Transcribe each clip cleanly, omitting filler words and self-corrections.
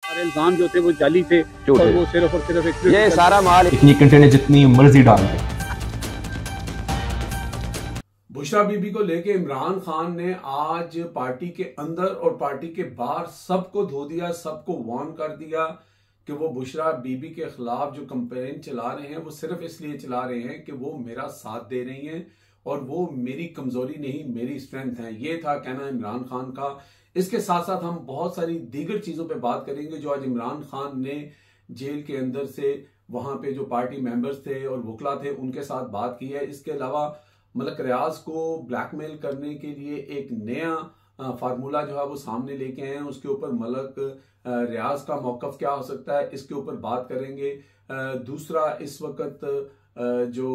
सारे इल्जाम जो थे वो जाली थे और वो सिर्फ और सिर्फ ये सारा माल इतनी कंटेंट जितनी मर्जी डाल दें। बुशरा बीबी को लेके इमरान खान ने आज पार्टी के अंदर और पार्टी के बाहर सबको धो दिया, सबको वार्न कर दिया कि वो बुशरा बीबी के खिलाफ जो कंपेन चला रहे हैं वो सिर्फ इसलिए चला रहे हैं कि वो मेरा साथ दे रही हैं और वो मेरी कमजोरी नहीं मेरी स्ट्रेंथ है। ये था कहना इमरान खान का। इसके साथ साथ हम बहुत सारी दीगर चीजों पे बात करेंगे जो आज इमरान खान ने जेल के अंदर से वहां पे जो पार्टी मेंबर्स थे और वकला थे उनके साथ बात की है। इसके अलावा मलक रियाज को ब्लैकमेल करने के लिए एक नया फार्मूला जो है वो सामने लेके आए हैं। उसके ऊपर मलक रियाज का मौकफ क्या हो सकता है, इसके ऊपर बात करेंगे। दूसरा, इस वक्त जो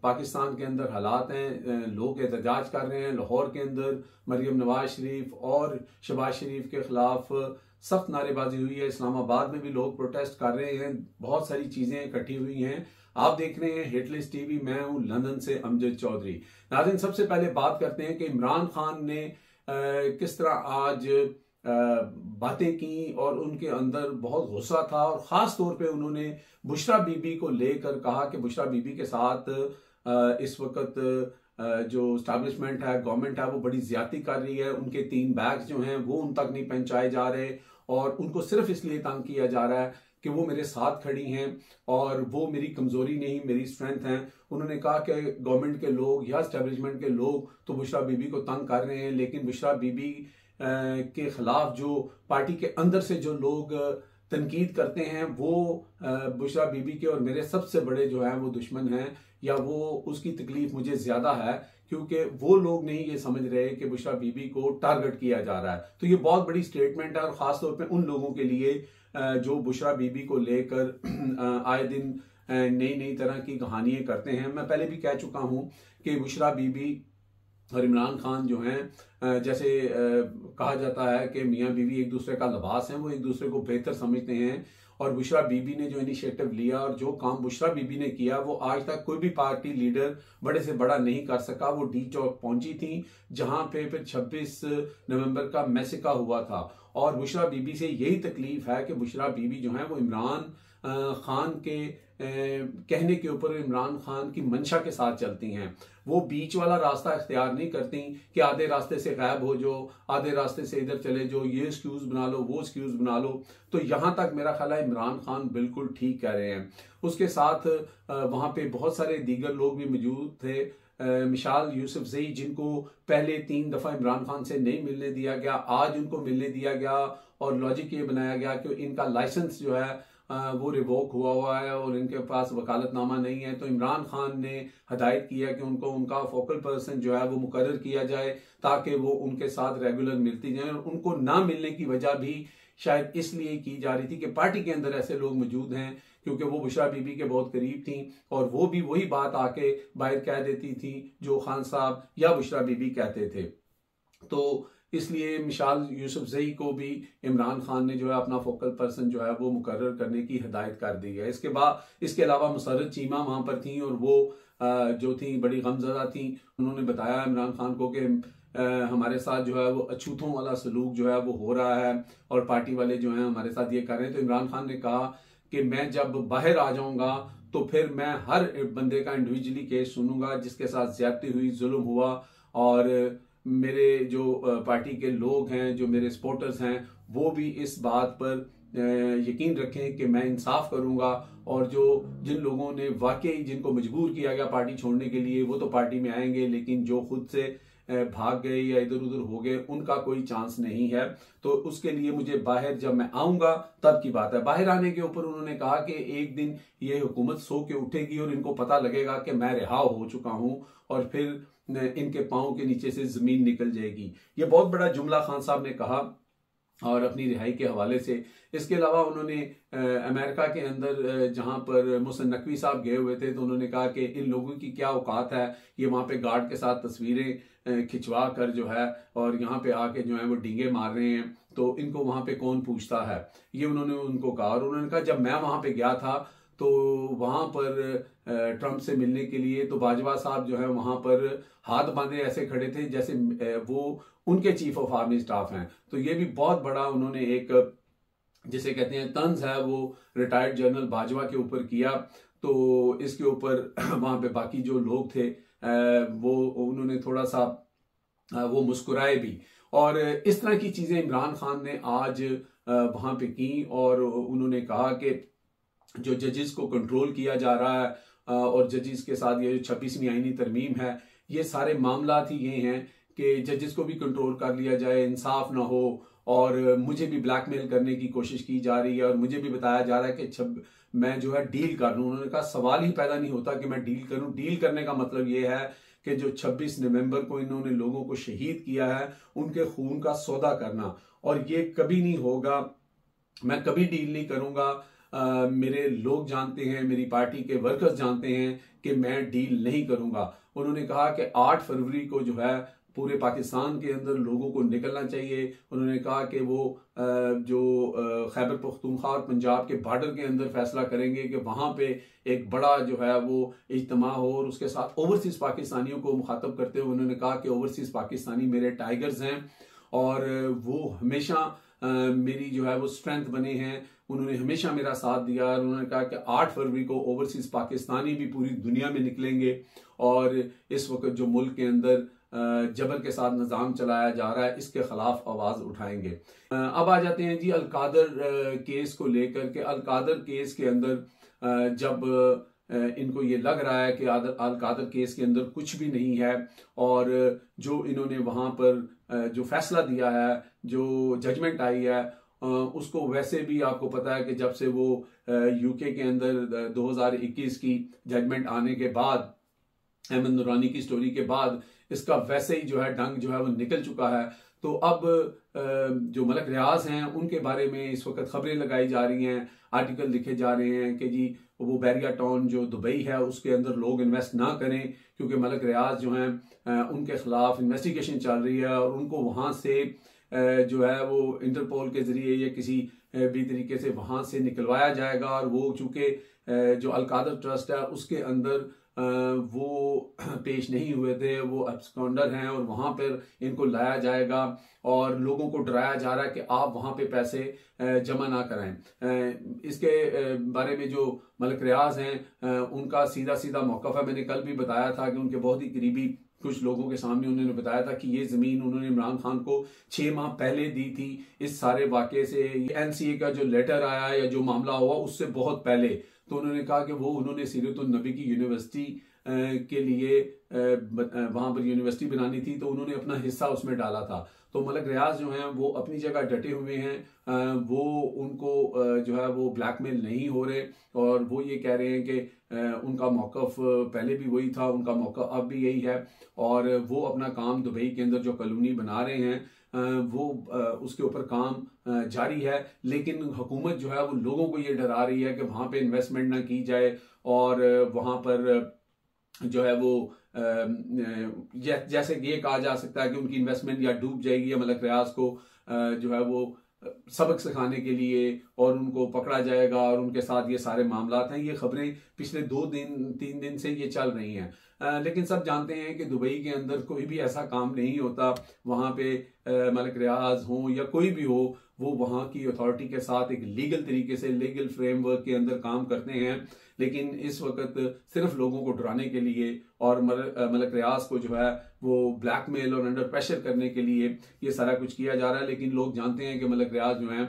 पाकिस्तान के अंदर हालात हैं, लोग एहतजाज कर रहे हैं। लाहौर के अंदर मरियम नवाज शरीफ और शहबाज शरीफ के खिलाफ सख्त नारेबाजी हुई है। इस्लामाबाद में भी लोग प्रोटेस्ट कर रहे हैं। बहुत सारी चीजें इकट्ठी हुई हैं। आप देख रहे हैं हिटलिस्ट टीवी, मैं हूं लंदन से अमजद चौधरी। नाज़रीन, सबसे पहले बात करते हैं कि इमरान खान ने किस तरह आज बातें की और उनके अंदर बहुत गुस्सा था और खास तौर पे उन्होंने बुशरा बीबी को लेकर कहा कि बुशरा बीबी के साथ इस वक्त जो स्टैब्लिशमेंट है, गवर्नमेंट है, वो बड़ी ज्यादती कर रही है। उनके 3 बैग्स जो हैं वो उन तक नहीं पहुंचाए जा रहे और उनको सिर्फ इसलिए तंग किया जा रहा है कि वो मेरे साथ खड़ी हैं और वो मेरी कमजोरी नहीं मेरी स्ट्रेंथ है। उन्होंने कहा कि गवर्नमेंट के लोग या स्टैब्लिशमेंट के लोग तो बुशरा बीबी को तंग कर रहे हैं, लेकिन बुशरा बीबी के खिलाफ जो पार्टी के अंदर से जो लोग तनकीद करते हैं वो बुशरा बीबी के और मेरे सबसे बड़े जो हैं वो दुश्मन हैं, या वो उसकी तकलीफ मुझे ज्यादा है क्योंकि वो लोग नहीं ये समझ रहे कि बुशरा बीबी को टारगेट किया जा रहा है। तो ये बहुत बड़ी स्टेटमेंट है और खासतौर पे उन लोगों के लिए जो बुशरा बीबी को लेकर आए दिन नई नई तरह की कहानियां करते हैं। मैं पहले भी कह चुका हूं कि बुशरा बीबी और इमरान खान जो हैं, जैसे कहा जाता है कि मियाँ बीवी एक दूसरे का लिबास है, वो एक दूसरे को बेहतर समझते हैं। और बुशरा बीबी ने जो इनिशिएटिव लिया और जो काम बुशरा बीबी ने किया वो आज तक कोई भी पार्टी लीडर बड़े से बड़ा नहीं कर सका। वो डी चौक पहुंची थी जहां पे फिर 26 नवंबर का मैसेका हुआ था और बुशरा बीबी से यही तकलीफ है कि बुशरा बीबी जो है वो इमरान खान के कहने के ऊपर इमरान खान की मंशा के साथ चलती हैं। वो बीच वाला रास्ता इख्तियार नहीं करती कि आधे रास्ते से गायब हो जाओ, आधे रास्ते से इधर चले जाओ, ये एक्सक्यूज बना लो, वो एक्सक्यूज बना लो। तो यहां तक मेरा ख्याल है इमरान खान बिल्कुल ठीक कह रहे हैं। उसके साथ वहां पे बहुत सारे दीगर लोग भी मौजूद थे। मिसाल यूसुफजई, जिनको पहले 3 दफा इमरान खान से नहीं मिलने दिया गया, आज उनको मिलने दिया गया और लॉजिक ये बनाया गया कि इनका लाइसेंस जो है वो रिवोक हुआ है और इनके पास वकालतनामा नहीं है। तो इमरान खान ने हदायत किया कि उनको उनका फोकल पर्सन जो है वो मुकर्रर किया जाए ताकि वो उनके साथ रेगुलर मिलती जाए। और उनको ना मिलने की वजह भी शायद इसलिए की जा रही थी कि पार्टी के अंदर ऐसे लोग मौजूद हैं क्योंकि वो बुशरा बीबी के बहुत करीब थी और वो भी वही बात आके बाहर कह देती थी जो खान साहब या बुशरा बीबी कहते थे। तो इसलिए मिसाल यूसुफजई को भी इमरान खान ने जो है अपना फोकल पर्सन जो है वो मुकर्रर करने की हिदायत कर दी है। इसके अलावा मुसर्रत चीमा वहां पर थी और वो जो थी बड़ी गमजदा थी। उन्होंने बताया इमरान खान को कि हमारे साथ जो है वो अछूतों वाला सलूक जो है वो हो रहा है और पार्टी वाले जो है हमारे साथ ये कर रहे हैं। तो इमरान खान ने कहा कि मैं जब बाहर आ जाऊंगा तो फिर मैं हर बंदे का इंडिविजुअली केस सुनूंगा जिसके साथ ज्यादती हुई, जुल्म हुआ। और मेरे जो पार्टी के लोग हैं, जो मेरे सपोर्टर्स हैं, वो भी इस बात पर यकीन रखें कि मैं इंसाफ करूंगा और जो जिन लोगों ने वाकई जिनको मजबूर किया गया पार्टी छोड़ने के लिए वो तो पार्टी में आएंगे, लेकिन जो खुद से भाग गए या इधर उधर हो गए उनका कोई चांस नहीं है। तो उसके लिए मुझे बाहर जब मैं आऊंगा तब की बात है। बाहर आने के ऊपर उन्होंने कहा कि एक दिन ये हुकूमत सो के उठेगी और इनको पता लगेगा कि मैं रिहा हो चुका हूं और फिर इनके पांव के नीचे से जमीन निकल जाएगी। ये बहुत बड़ा जुमला खान साहब ने कहा और अपनी रिहाई के हवाले से। इसके अलावा उन्होंने अमेरिका के अंदर जहां पर मोहसिन नकवी साहब गए हुए थे तो उन्होंने कहा कि इन लोगों की क्या औकात है, ये वहां पे गार्ड के साथ तस्वीरें खिंचवा कर जो है और यहाँ पे आके जो है वो डींगे मार रहे हैं, तो इनको वहां पे कौन पूछता है, ये उन्होंने उनको कहा। और उन्होंने कहा जब मैं वहां पे गया था तो वहां पर ट्रंप से मिलने के लिए तो बाजवा साहब जो है वहां पर हाथ बांधे ऐसे खड़े थे जैसे वो उनके चीफ ऑफ आर्मी स्टाफ हैं। तो ये भी बहुत बड़ा उन्होंने एक जिसे कहते हैं तंज है वो रिटायर्ड जनरल बाजवा के ऊपर किया। तो इसके ऊपर वहां पे बाकी जो लोग थे वो उन्होंने थोड़ा सा वो मुस्कुराए भी। और इस तरह की चीजें इमरान खान ने आज वहां पे की और उन्होंने कहा कि जो जजेस को कंट्रोल किया जा रहा है और जजेस के साथ ये जो 26वीं आईनी तरमीम है, ये सारे मामला ही ये हैं कि जजेस को भी कंट्रोल कर लिया जाए, इंसाफ ना हो और मुझे भी ब्लैकमेल करने की कोशिश की जा रही है और मुझे भी बताया जा रहा है कि मैं जो है डील कर लूं। उन्होंने कहा सवाल ही पैदा नहीं होता कि मैं डील करूं। डील करने का मतलब ये है कि जो 26 नवंबर को इन्होंने लोगों को शहीद किया है उनके खून का सौदा करना, और ये कभी नहीं होगा। मैं कभी डील नहीं करूंगा। मेरे लोग जानते हैं, मेरी पार्टी के वर्कर्स जानते हैं कि मैं डील नहीं करूंगा। उन्होंने कहा कि 8 फरवरी को जो है पूरे पाकिस्तान के अंदर लोगों को निकलना चाहिए। उन्होंने कहा कि वो जो खैबर पख्तूनख्वा और पंजाब के बॉर्डर के अंदर फैसला करेंगे कि वहां पे एक बड़ा जो है वो इज्तिमा हो, और उसके साथ ओवरसीज पाकिस्तानियों को मुखातब करते हुए उन्होंने कहा कि ओवरसीज पाकिस्तानी मेरे टाइगर्स हैं और वो हमेशा मेरी जो है वो स्ट्रेंथ बने हैं। उन्होंने हमेशा मेरा साथ दिया और उन्होंने कहा कि 8 फरवरी को ओवरसीज पाकिस्तानी भी पूरी दुनिया में निकलेंगे और इस वक्त जो मुल्क के अंदर जबर के साथ निज़ाम चलाया जा रहा है इसके खिलाफ आवाज उठाएंगे। अब आ जाते हैं जी अलकादर केस को लेकर के। अलकादर केस के अंदर जब इनको ये लग रहा है कि अलकादर केस के अंदर कुछ भी नहीं है और जो इन्होंने वहां पर जो फैसला दिया है, जो जजमेंट आई है, उसको वैसे भी आपको पता है कि जब से वो यूके के अंदर 2021 की जजमेंट आने के बाद, अहमद नूरानी की स्टोरी के बाद, इसका वैसे ही जो है डंग जो है वो निकल चुका है। तो अब जो मलक रियाज हैं उनके बारे में इस वक्त खबरें लगाई जा रही हैं, आर्टिकल लिखे जा रहे हैं कि जी वो बैरिया टाउन जो दुबई है उसके अंदर लोग इन्वेस्ट ना करें क्योंकि मलक रियाज जो हैं उनके खिलाफ इन्वेस्टिगेशन चल रही है और उनको वहां से जो है वो इंटरपोल के जरिए या किसी भी तरीके से वहां से निकलवाया जाएगा। और वो चूंकि जो अलकादर ट्रस्ट है उसके अंदर वो पेश नहीं हुए थे, वो एब्सकॉन्डर हैं और वहां पर इनको लाया जाएगा और लोगों को डराया जा रहा है कि आप वहां पे पैसे जमा ना कराएं। इसके बारे में जो मलक रियाज हैं उनका सीधा सीधा मौक़िफ़ है। मैंने कल भी बताया था कि उनके बहुत ही करीबी कुछ लोगों के सामने उन्होंने बताया था कि ये जमीन उन्होंने इमरान खान को 6 माह पहले दी थी। इस सारे वाकये से एनसीए का जो लेटर आया या जो मामला हुआ उससे बहुत पहले, तो उन्होंने कहा कि वो उन्होंने सीरतुन नबी की यूनिवर्सिटी के लिए वहां पर यूनिवर्सिटी बनानी थी तो उन्होंने अपना हिस्सा उसमें डाला था। तो मलक रियाज जो हैं वो अपनी जगह डटे हुए हैं, वो उनको जो है वो ब्लैकमेल नहीं हो रहे और वो ये कह रहे हैं कि उनका मौक़िफ़ पहले भी वही था, उनका मौक़िफ़ अब भी यही है और वो अपना काम दुबई के अंदर जो कॉलोनी बना रहे हैं वो उसके ऊपर काम जारी है। लेकिन हुकूमत जो है वो लोगों को ये डरा रही है कि वहां पे इन्वेस्टमेंट ना की जाए और वहां पर जो है वो जैसे ये कहा जा सकता है कि उनकी इन्वेस्टमेंट या डूब जाएगी या मलक रियाज को जो है वो सबक सिखाने के लिए और उनको पकड़ा जाएगा और उनके साथ ये सारे मामला हैं। ये खबरें पिछले 2-3 दिन से ये चल रही हैं। लेकिन सब जानते हैं कि दुबई के अंदर कोई भी ऐसा काम नहीं होता। वहां पे मलक रियाज हो या कोई भी हो, वो वहां की अथॉरिटी के साथ एक लीगल तरीके से लीगल फ्रेमवर्क के अंदर काम करते हैं। लेकिन इस वक्त सिर्फ लोगों को डराने के लिए और मलक रियाज को जो है वो ब्लैकमेल और अंडर प्रेशर करने के लिए ये सारा कुछ किया जा रहा है। लेकिन लोग जानते हैं कि मलक रियाज जो हैं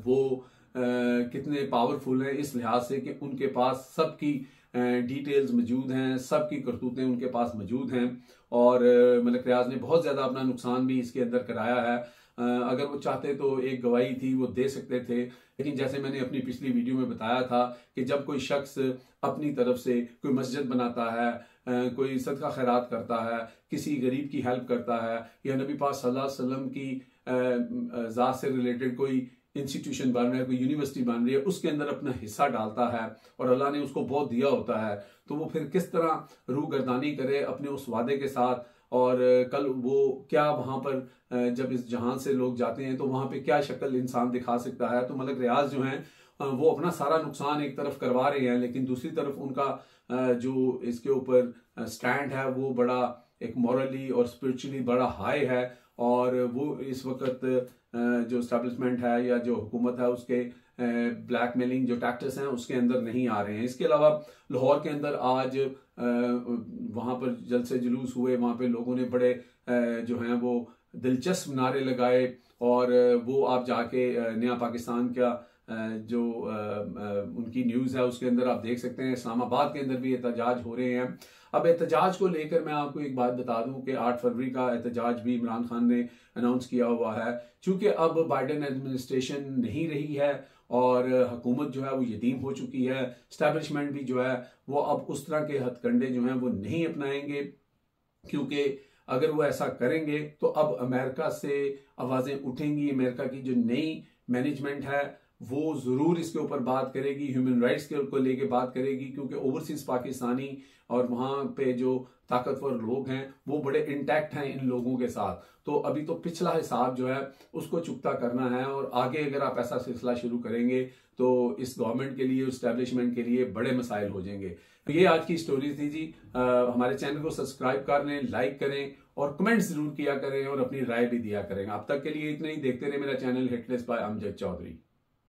वो कितने पावरफुल हैं इस लिहाज से कि उनके पास सबकी डिटेल्स मौजूद हैं, सबकी करतूतें उनके पास मौजूद हैं और मलक रियाज ने बहुत ज़्यादा अपना नुकसान भी इसके अंदर कराया है। अगर वो चाहते तो एक गवाही थी वो दे सकते थे, लेकिन जैसे मैंने अपनी पिछली वीडियो में बताया था कि जब कोई शख्स अपनी तरफ से कोई मस्जिद बनाता है, कोई सदका खैरात करता है, किसी गरीब की हेल्प करता है या नबी पाक सल्लल्लाहु अलैहि वसल्लम की ज़ात से रिलेटेड कोई इंस्टीट्यूशन बन रहा है, कोई यूनिवर्सिटी बन रही है, उसके अंदर अपना हिस्सा डालता है और अल्लाह ने उसको बहुत दिया होता है, तो वो फिर किस तरह रूगर्दानी करे अपने उस वादे के साथ। और कल वो क्या वहां पर जब इस जहां से लोग जाते हैं तो वहां पे क्या शक्ल इंसान दिखा सकता है। तो मलक रियाज जो हैं वो अपना सारा नुकसान एक तरफ करवा रहे हैं, लेकिन दूसरी तरफ उनका जो इसके ऊपर स्टैंड है वो बड़ा एक मॉरली और स्पिरिचुअली बड़ा हाई है और वो इस वक्त जो स्टैब्लिशमेंट है या जो हुकूमत है उसके ब्लैकमेलिंग जो टैक्टिक्स हैं उसके अंदर नहीं आ रहे हैं। इसके अलावा लाहौर के अंदर आज वहाँ पर जलसे जुलूस हुए, वहाँ पे लोगों ने बड़े जो हैं वो दिलचस्प नारे लगाए और वो आप जाके नया पाकिस्तान का जो उनकी न्यूज़ है उसके अंदर आप देख सकते हैं। इस्लामाबाद के अंदर भी एहतजाज हो रहे हैं। अब एहतजाज को लेकर मैं आपको एक बात बता दूं कि 8 फरवरी का एहतजाज भी इमरान खान ने अनाउंस किया हुआ है। चूंकि अब बाइडेन एडमिनिस्ट्रेशन नहीं रही है और हुकूमत जो है वो यतीम हो चुकी है, स्टैब्लिशमेंट भी जो है वो अब उस तरह के हथकंडे जो हैं वो नहीं अपनाएंगे, क्योंकि अगर वो ऐसा करेंगे तो अब अमेरिका से आवाज़ें उठेंगी। अमेरिका की जो नई मैनेजमेंट है वो ज़रूर इसके ऊपर बात करेगी, ह्यूमन राइट्स के को लेके बात करेगी, क्योंकि ओवरसीज़ पाकिस्तानी और वहाँ पे जो ताकतवर लोग हैं वो बड़े इंटैक्ट हैं इन लोगों के साथ। तो अभी तो पिछला हिसाब जो है उसको चुकता करना है और आगे अगर आप ऐसा सिलसिला शुरू करेंगे तो इस गवर्नमेंट के लिए, इस्टेब्लिशमेंट के लिए बड़े मसाइल हो जाएंगे। तो ये आज की स्टोरी थी जी। हमारे चैनल को सब्सक्राइब कर लें, लाइक करें और कमेंट जरूर किया करें और अपनी राय भी दिया करें। अब तक के लिए इतना ही। देखते रहे मेरा channel hit list by Amjad Chaudhary.